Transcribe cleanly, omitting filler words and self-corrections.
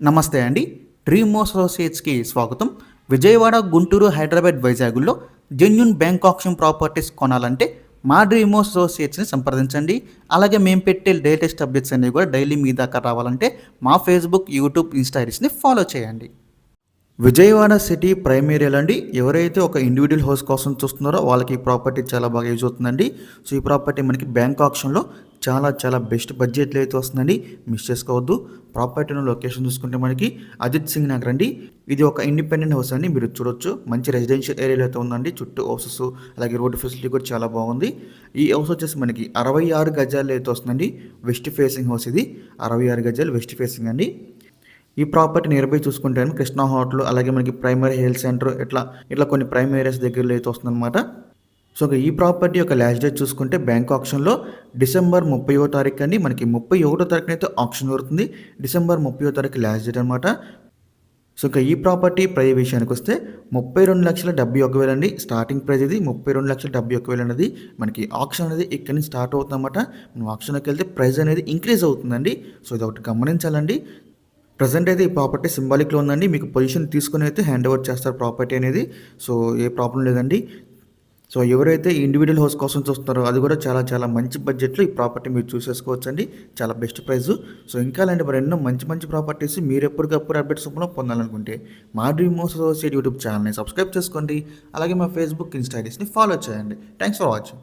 నమస్తే అండి. డ్రీమ్ అసోసియేట్స్కి స్వాగతం. విజయవాడ, గుంటూరు, హైదరాబాద్, వైజాగుల్లో జెన్యూన్ బ్యాంక్ ఆప్షన్ ప్రాపర్టీస్ కొనాలంటే మా డ్రీమ్ అసోసియేట్స్ని సంప్రదించండి. అలాగే మేము పెట్టే లేటెస్ట్ అప్డేట్స్ అన్నీ కూడా డైలీ మీ దాకా రావాలంటే మా ఫేస్బుక్, యూట్యూబ్, ఇన్స్టా ఐడీస్ని ఫాలో చేయండి. విజయవాడ సిటీ ప్రైమ్ ఏరియాలో అండి, ఎవరైతే ఒక ఇండివిజువల్ హౌస్ కోసం చూస్తున్నారో వాళ్ళకి ఈ ప్రాపర్టీ చాలా బాగా యూజ్ అవుతుందండి. సో ఈ ప్రాపర్టీ మనకి బ్యాంక్ ఆప్షన్లో చాలా బెస్ట్ బడ్జెట్లో అయితే వస్తుందండి. మిస్ చేసుకోవద్దు. ప్రాపర్టీలో లొకేషన్ చూసుకుంటే మనకి అజిత్ సింగ్ నగర్ అండి. ఇది ఒక ఇండిపెండెంట్ హౌస్ అండి, మీరు చూడొచ్చు. మంచి రెసిడెన్షియల్ ఏరియాలో అయితే ఉందండి. చుట్టూ హౌసెస్ అలాగే రోడ్డు ఫెసిలిటీ కూడా చాలా బాగుంది. ఈ హౌస్ వచ్చేసి మనకి 66 గజాల్లో అయితే వస్తుందండి. వెస్ట్ ఫేసింగ్ హౌస్ ఇది. 66 గజాలు వెస్ట్ ఫేసింగ్ అండి. ఈ ప్రాపర్టీ నియర్ బై చూసుకుంటే కృష్ణా హోటల్, అలాగే మనకి ప్రైమరీ హెల్త్ సెంటర్, ఇట్లా కొన్ని ప్రైమ్ ఏరియాస్ దగ్గరలో అయితే వస్తుందన్నమాట. సో ఈ ప్రాపర్టీ యొక్క లాస్ట్ డేట్ చూసుకుంటే బ్యాంక్ ఆప్షన్లో డిసెంబర్ 30వ తారీఖు అండి. మనకి 31వ తారీఖున అయితే ఆప్షన్ దొరుకుతుంది. డిసెంబర్ 30వ తారీఖు లాస్ట్ డేట్ అనమాట. సో ఈ ప్రాపర్టీ ప్రైస్ విషయానికి వస్తే 32,71,000 అండి. స్టార్టింగ్ ప్రైస్ ఇది 32,71,000 అనేది. మనకి ఆప్షన్ అనేది ఇక్కడ నుంచి స్టార్ట్ అవుతుందన్నమాట. మనం ఆప్షన్లోకి వెళ్తే ప్రైస్ అనేది ఇంక్రీజ్ అవుతుందండి. సో ఇది ఒకటి గమనించాలండి. ప్రజెంట్ అయితే ఈ ప్రాపర్టీ సింబాలిక్లో ఉందండి. మీకు పొజిషన్ తీసుకుని అయితే హ్యాండ్ ఓవర్ చేస్తారు ప్రాపర్టీ అనేది. సో ఏ ప్రాబ్లం లేదండి. సో ఎవరైతే ఇండివిజువల్ హౌస్ కోసం చూస్తున్నారో అది కూడా చాలా మంచి బడ్జెట్లో ఈ ప్రాపర్టీ మీరు చూసేసుకోవచ్చండి. చాలా బెస్ట్ ప్రైస్. సో ఇంకా అలాంటి మరి ఎన్నో మంచి ప్రాపర్టీస్ మీరు ఎప్పటికప్పుడు అప్డేట్స్ రూపంలో పొందాలనుకుంటే మా డ్రీమ్ అసోసియేట్ యూట్యూబ్ ఛానల్ని సబ్స్క్రైబ్ చేసుకోండి. అలాగే మా ఫేస్బుక్, ఇన్స్టా ఐడీస్ని ఫాలో చేయండి. Thanks for watching.